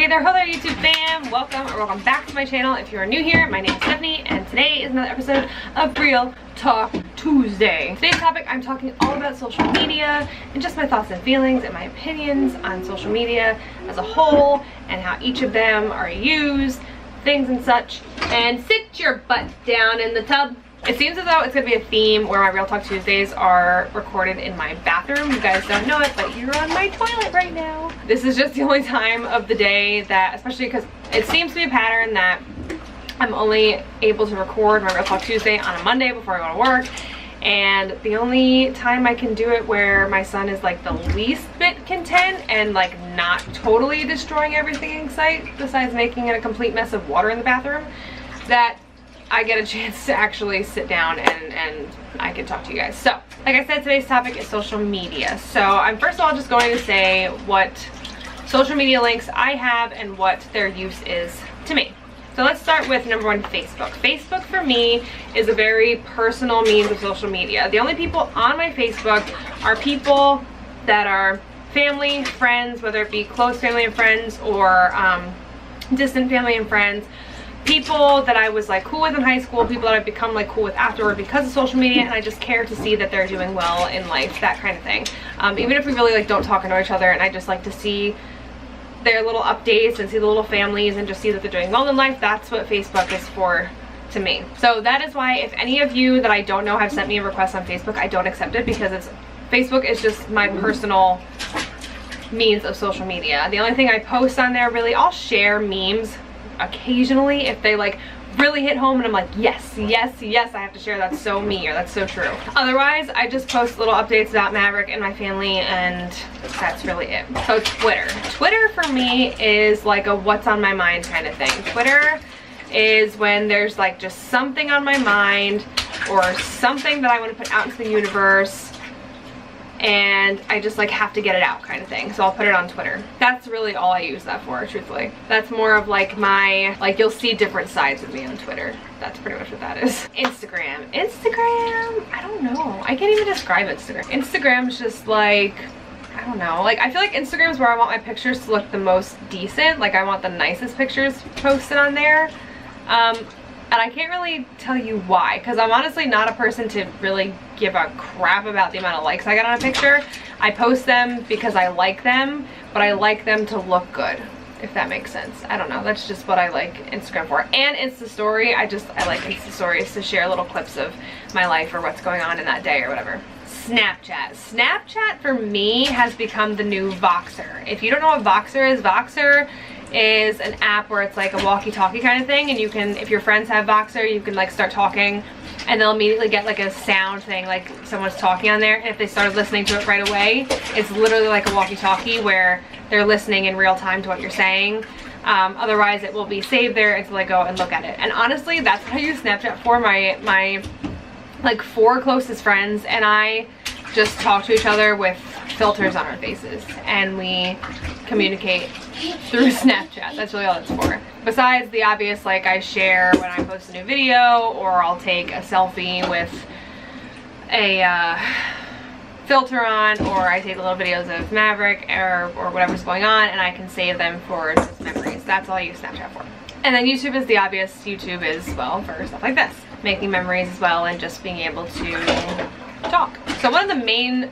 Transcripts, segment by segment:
Hey there, hello YouTube fam! Welcome back to my channel. If you are new here, my name is Stephanie, and today is another episode of Real Talk Tuesday. Today's topic, I'm talking all about social media and just my thoughts and feelings and my opinions on social media as a whole and how each of them are used, things and such. And sit your butt down in the tub. It seems as though it's going to be a theme where my Real Talk Tuesdays are recorded in my bathroom. You guys don't know it, but you're on my toilet right now. This is just the only time of the day that, especially because it seems to be a pattern that I'm only able to record my Real Talk Tuesday on a Monday before I go to work. And the only time I can do it where my son is like the least bit content and like not totally destroying everything in sight, besides making it a complete mess of water in the bathroom, that I get a chance to actually sit down and I can talk to you guys. So, like I said, today's topic is social media. So I'm first of all just going to say what social media links I have and what their use is to me. So let's start with number one, Facebook. Facebook for me is a very personal means of social media. The only people on my Facebook are people that are family, friends, whether it be close family and friends or distant family and friends. People that I was like cool with in high school, people that I've become like cool with afterward because of social media, and I just care to see that they're doing well in life, that kind of thing. Even if we really like don't talk or know each other, and I just like to see their little updates and see the little families and just see that they're doing well in life, that's what Facebook is for to me. So that is why if any of you that I don't know have sent me a request on Facebook, I don't accept it, because Facebook is just my personal means of social media. The only thing I post on there, really, I'll share memes occasionally if they like really hit home and I'm like, yes, yes, yes, I have to share, that's so me, or that's so true. Otherwise, I just post little updates about Maverick and my family, and that's really it. So Twitter for me is like a what's on my mind kind of thing. Twitter is when there's like just something on my mind or something that I want to put out into the universe, and I just like have to get it out kind of thing. So I'll put it on Twitter. That's really all I use that for, truthfully. That's more of like my, like, you'll see different sides of me on Twitter. That's pretty much what that is. Instagram, I don't know. I can't even describe Instagram. Instagram's just like, I don't know. Like, I feel like Instagram is where I want my pictures to look the most decent. Like, I want the nicest pictures posted on there. And I can't really tell you why, because I'm honestly not a person to really give a crap about the amount of likes I get on a picture. I post them because I like them, but I like them to look good, if that makes sense. I don't know, that's just what I like Instagram for. And Insta Story, I like Insta Stories to share little clips of my life or what's going on in that day or whatever. Snapchat for me has become the new Voxer. If you don't know what Voxer is an app where it's like a walkie-talkie kind of thing, and you can, if your friends have Voxer, you can like start talking and they'll immediately get like a sound thing, like someone's talking on there, and if they started listening to it right away, it's literally like a walkie-talkie where they're listening in real time to what you're saying. Otherwise it will be saved there until I go and look at it. And honestly, that's what I use Snapchat for. My like 4 closest friends and I just talk to each other with filters on our faces, and we communicate through Snapchat. That's really all it's for. Besides the obvious, like I share when I post a new video, or I'll take a selfie with a filter on, or I take little videos of Maverick or whatever's going on, and I can save them for just memories. That's all I use Snapchat for. And then YouTube is the obvious. YouTube is, well, for stuff like this. Making memories as well, and just being able to talk. So one of the main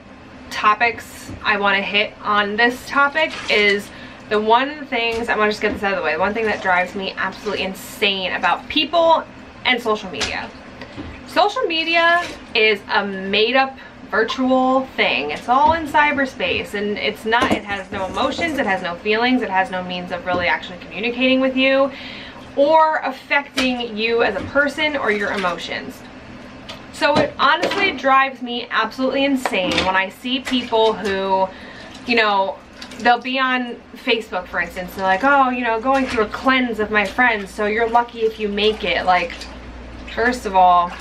topics I want to hit on this topic is the one things, I want to just get this out of the way, the one thing that drives me absolutely insane about people and social media. Social media is a made-up virtual thing. It's all in cyberspace, and it's not, it has no emotions, it has no feelings, it has no means of really actually communicating with you or affecting you as a person or your emotions. So it honestly drives me absolutely insane when I see people who, you know, they'll be on Facebook, for instance, they're like, oh, you know, going through a cleanse of my friends, so you're lucky if you make it. Like, first of all,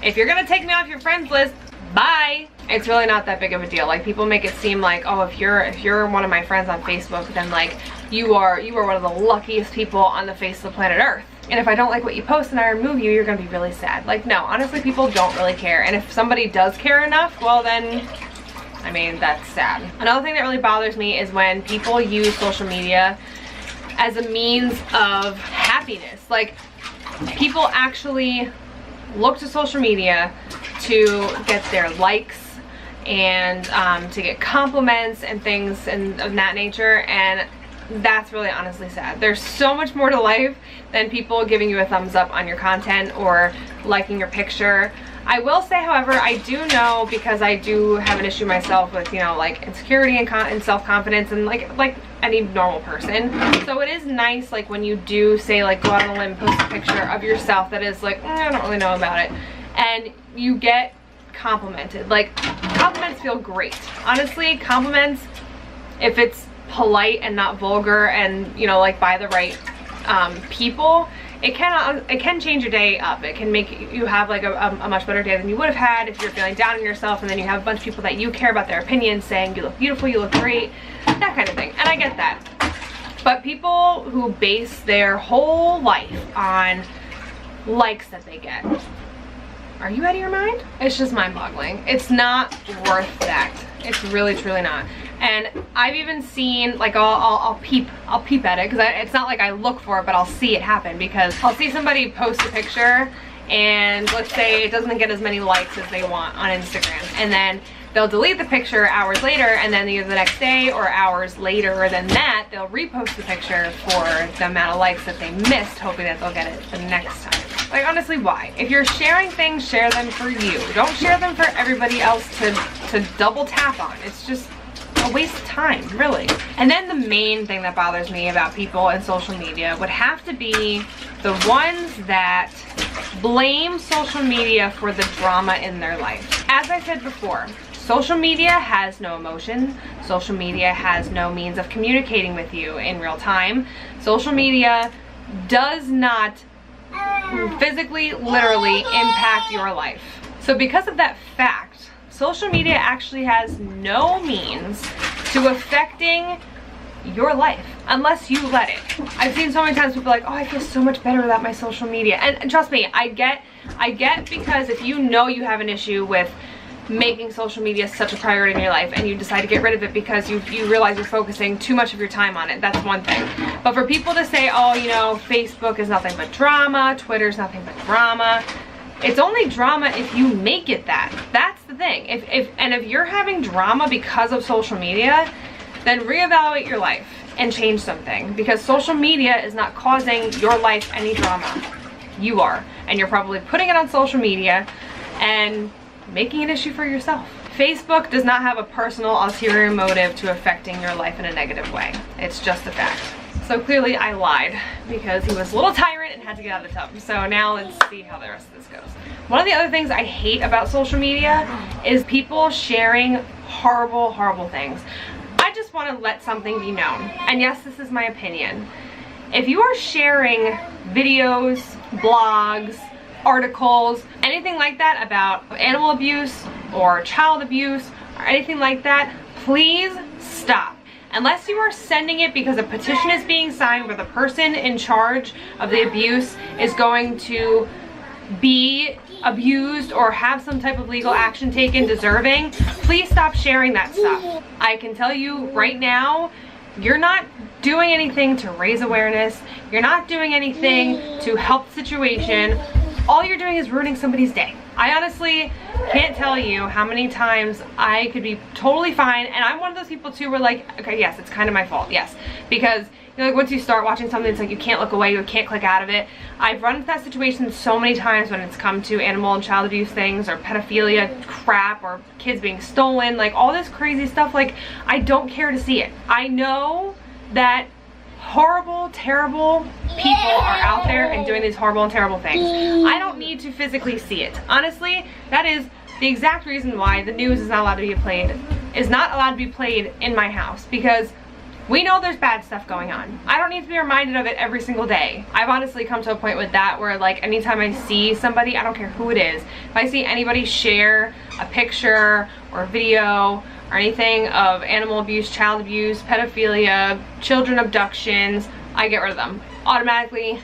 if you're gonna take me off your friends list, bye. It's really not that big of a deal. Like, people make it seem like, oh, if you're one of my friends on Facebook, then like you are one of the luckiest people on the face of the planet Earth. And if I don't like what you post and I remove you, you're gonna be really sad. Like, no, honestly, people don't really care. And if somebody does care enough, well then, I mean, that's sad. Another thing that really bothers me is when people use social media as a means of happiness. Like, people actually look to social media to get their likes and to get compliments and things and of that nature, and that's really honestly sad. There's so much more to life than people giving you a thumbs up on your content or liking your picture. I will say, however, I do know, because I do have an issue myself with, you know, like insecurity and self-confidence, and like any normal person. So it is nice, like, when you do say, like, go out on a limb, post a picture of yourself that is like, I don't really know about it, and you get complimented. Like, compliments feel great. Honestly, compliments, if it's polite and not vulgar and, you know, like by the right people, it can change your day up. It can make you have like a much better day than you would have had if you're feeling down on yourself, and then you have a bunch of people that you care about their opinions saying you look beautiful, you look great, that kind of thing. And I get that. But people who base their whole life on likes that they get, are you out of your mind? It's just mind-boggling. It's not worth that. It's really, truly not. And I've even seen, like, I'll peep at it, because it's not like I look for it, but I'll see it happen, because I'll see somebody post a picture, and let's say it doesn't get as many likes as they want on Instagram, and then they'll delete the picture hours later, and then either the next day or hours later than that, they'll repost the picture for the amount of likes that they missed, hoping that they'll get it the next time. Like, honestly, why? If you're sharing things, share them for you. Don't share them for everybody else to double tap on. It's just a waste of time, really. And then the main thing that bothers me about people and social media would have to be the ones that blame social media for the drama in their life. As I said before, social media has no emotion. Social media has no means of communicating with you in real time. Social media does not physically, literally impact your life. So because of that fact, social media actually has no means to affecting your life unless you let it. I've seen so many times people are like, oh, I feel so much better without my social media. And trust me, I get because if you know you have an issue with making social media such a priority in your life and you decide to get rid of it because you realize you're focusing too much of your time on it, that's one thing. But for people to say, oh, you know, Facebook is nothing but drama, Twitter's nothing but drama, it's only drama if you make it that. That's the thing. If you're having drama because of social media, then reevaluate your life and change something, because social media is not causing your life any drama. You are, and you're probably putting it on social media and making an issue for yourself. Facebook does not have a personal ulterior motive to affecting your life in a negative way. It's just a fact. So clearly I lied, because he was a little tyrant and had to get out of the tub. So now let's see how the rest of this goes. One of the other things I hate about social media is people sharing horrible, horrible things. I just want to let something be known. And yes, this is my opinion. If you are sharing videos, blogs, articles, anything like that about animal abuse or child abuse or anything like that, please stop. Unless you are sending it because a petition is being signed where the person in charge of the abuse is going to be abused or have some type of legal action taken deserving, please stop sharing that stuff. I can tell you right now, you're not doing anything to raise awareness. You're not doing anything to help the situation. All you're doing is ruining somebody's day. I honestly can't tell you how many times I could be totally fine, and I'm one of those people too where, like, okay, yes, it's kind of my fault, yes, because, you know, like, once you start watching something, it's like you can't look away, you can't click out of it. I've run into that situation so many times when it's come to animal and child abuse things, or pedophilia crap, or kids being stolen, like all this crazy stuff. Like, I don't care to see it. I know that horrible, terrible people are out there and doing these horrible and terrible things. I don't need to physically see it. Honestly, that is the exact reason why the news is not allowed to be played in my house, because we know there's bad stuff going on. I don't need to be reminded of it every single day. I've honestly come to a point with that where, like, anytime I see somebody, I don't care who it is, if I see anybody share a picture or a video or anything of animal abuse, child abuse, pedophilia, children abductions, I get rid of them. Automatically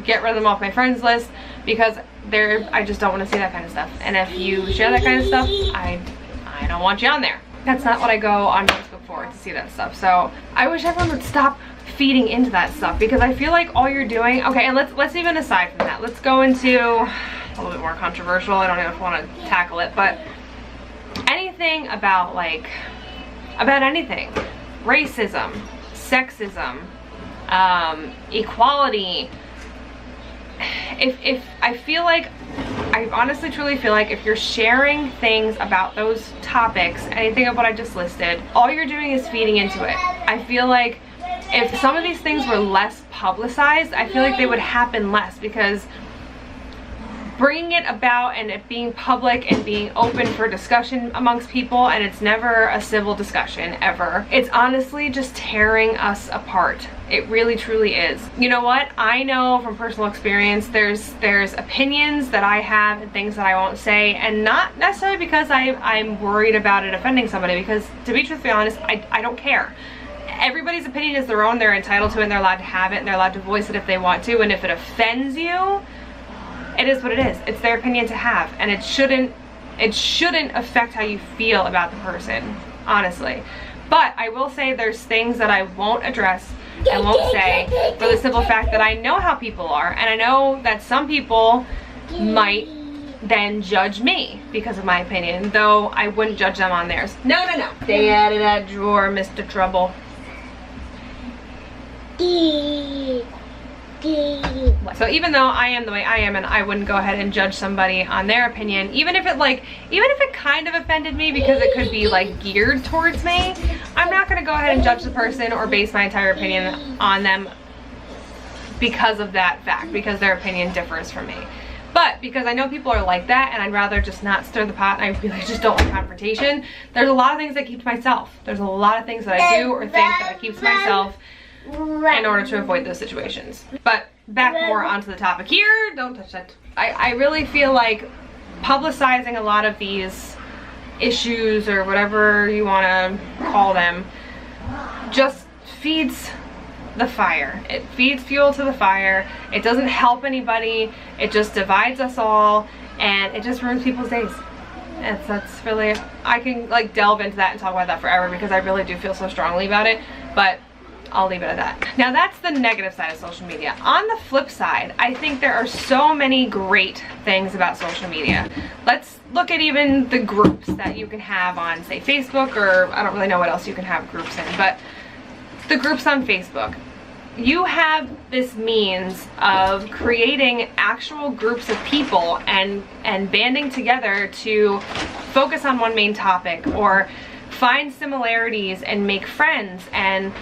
get rid of them off my friends list, because I just don't want to see that kind of stuff. And if you share that kind of stuff, I don't want you on there. That's not what I go on Facebook for, to see that stuff. So I wish everyone would stop feeding into that stuff, because I feel like all you're doing, okay, and let's even aside from that, let's go into a little bit more controversial. I don't know if I want to tackle it, but anything about anything, racism, sexism, equality, if I feel like, I honestly truly feel like if you're sharing things about those topics, anything of what I just listed, all you're doing is feeding into it. I feel like if some of these things were less publicized, I feel like they would happen less, because bringing it about and it being public and being open for discussion amongst people, and it's never a civil discussion ever, it's honestly just tearing us apart. It really truly is. You know what? I know from personal experience there's opinions that I have and things that I won't say, and not necessarily because I'm worried about it offending somebody, because to be truthfully honest, I don't care. Everybody's opinion is their own, they're entitled to it, and they're allowed to have it, and they're allowed to voice it if they want to, and if it offends you, it is what it is. It's their opinion to have, and it shouldn't affect how you feel about the person, honestly. But I will say there's things that I won't address and won't say for the simple fact that I know how people are, and I know that some people might then judge me because of my opinion, though I wouldn't judge them on theirs. No. Stay out of that drawer, Mr. Trouble. So even though I am the way I am, and I wouldn't go ahead and judge somebody on their opinion, even if it kind of offended me because it could be like geared towards me, I'm not gonna go ahead and judge the person or base my entire opinion on them because of that fact, because their opinion differs from me. But because I know people are like that, and I'd rather just not stir the pot, and I really just don't like confrontation, there's a lot of things I keep to myself. There's a lot of things that I do or think that I keep to myself in order to avoid those situations. But back more onto the topic here. Don't touch that. I really feel like publicizing a lot of these issues, or whatever you want to call them, just feeds the fire. It feeds fuel to the fire. It doesn't help anybody. It just divides us all, and it just ruins people's days. That's really, I can like delve into that and talk about that forever, because I really do feel so strongly about it, but I'll leave it at that. Now that's the negative side of social media. On the flip side, I think there are so many great things about social media. Let's look at even the groups that you can have on, say, Facebook, or I don't really know what else you can have groups in, but the groups on Facebook. You have this means of creating actual groups of people and banding together to focus on one main topic, or find similarities and make friends and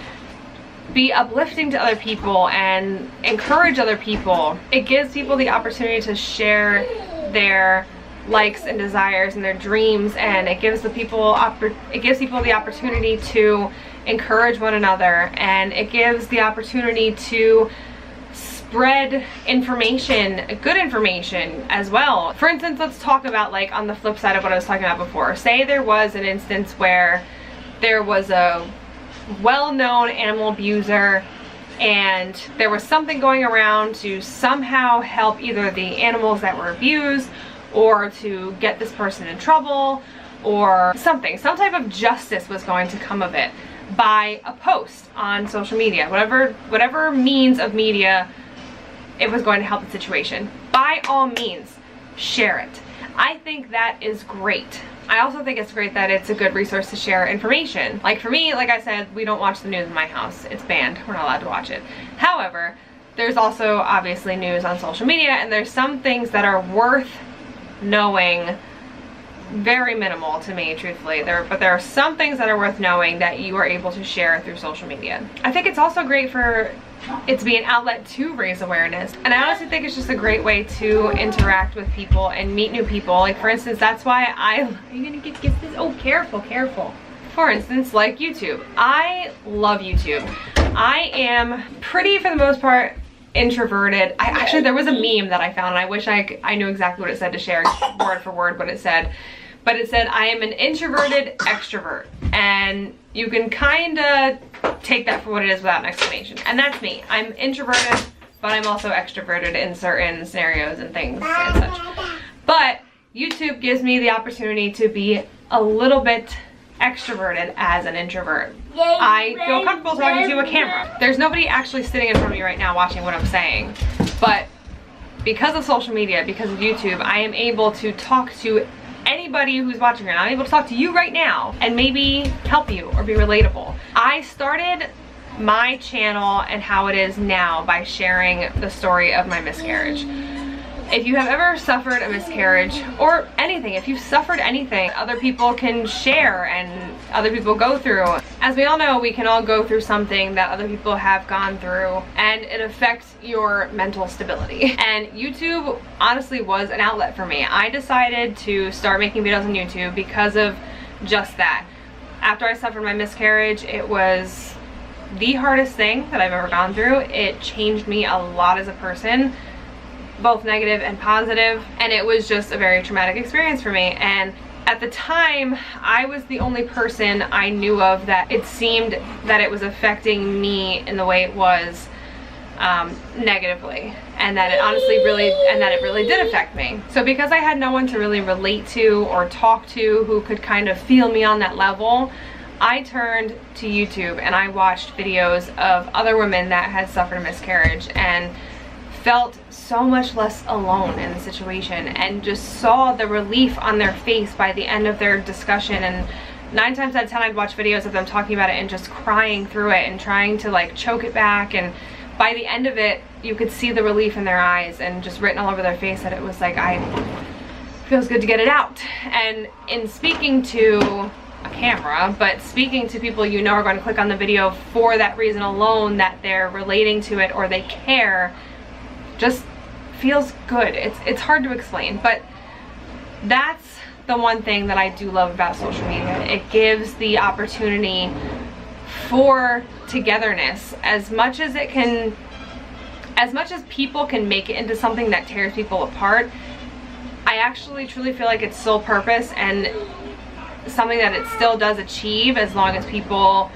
be uplifting to other people and encourage other people. It gives people the opportunity to share their likes and desires and their dreams, and it gives people the opportunity to encourage one another, and it gives the opportunity to spread information, good information as well. For instance, let's talk about, like, on the flip side of what I was talking about before. Say there was an instance where there was a well-known animal abuser, and there was something going around to somehow help either the animals that were abused, or to get this person in trouble, or some type of justice was going to come of it by a post on social media. Whatever means of media it was going to help the situation. By all means, share it. I think that is great. I also think it's great that it's a good resource to share information. Like for me, like I said, we don't watch the news in my house. It's banned. We're not allowed to watch it. However, there's also obviously news on social media, and there's some things that are worth knowing. Very minimal to me, truthfully. But there are some things that are worth knowing that you are able to share through social media. I think it's also great for it to be an outlet to raise awareness. And I honestly think it's just a great way to interact with people and meet new people. Like for instance, that's why are you gonna get this? Oh, careful. For instance, like YouTube. I love YouTube. I am pretty, for the most part, introverted. Actually, there was a meme that I found, and I wish I knew exactly what it said to share word for word what it said. But it said, I am an introverted extrovert. And you can kind of take that for what it is without an explanation. And that's me. I'm introverted, but I'm also extroverted in certain scenarios and things and such. But YouTube gives me the opportunity to be a little bit extroverted as an introvert. I feel comfortable talking to a camera. There's nobody actually sitting in front of me right now watching what I'm saying, but because of social media, because of YouTube, I am able to talk to anybody who's watching right now. I'm able to talk to you right now and maybe help you or be relatable. I started my channel and how it is now by sharing the story of my miscarriage. If you have ever suffered a miscarriage or anything, if you've suffered anything, other people can share and other people go through. As we all know, we can all go through something that other people have gone through, and it affects your mental stability. And YouTube honestly was an outlet for me. I decided to start making videos on YouTube because of just that. After I suffered my miscarriage, it was the hardest thing that I've ever gone through. It changed me a lot as a person, both negative and positive, and it was just a very traumatic experience for me. And at the time, I was the only person I knew of that it seemed that it was affecting me in the way it was negatively, and that it honestly really did affect me. So because I had no one to really relate to or talk to who could kind of feel me on that level, I turned to YouTube and I watched videos of other women that had suffered a miscarriage and felt so much less alone in the situation, and just saw the relief on their face by the end of their discussion. And 9 times out of 10 I'd watch videos of them talking about it and just crying through it and trying to like choke it back, and by the end of it you could see the relief in their eyes and just written all over their face that it was like, feels good to get it out. And in speaking to a camera, but speaking to people you know are going to click on the video for that reason alone, that they're relating to it or they care, just feels good. It's hard to explain, but that's the one thing that I do love about social media. It gives the opportunity for togetherness. As much as people can make it into something that tears people apart, I actually truly feel like its sole purpose and something that it still does achieve, as long as people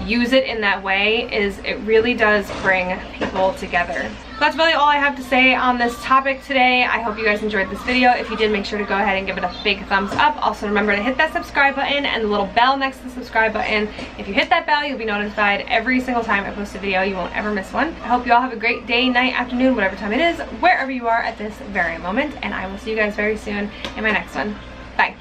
use it in that way, is it really does bring people together. So that's really all I have to say on this topic today. I hope you guys enjoyed this video. If you did, make sure to go ahead and give it a big thumbs up. Also remember to hit that subscribe button and the little bell next to the subscribe button. If you hit that bell, you'll be notified every single time I post a video. You won't ever miss one. I hope you all have a great day, night, afternoon, whatever time it is, wherever you are at this very moment, and I will see you guys very soon in my next one. Bye.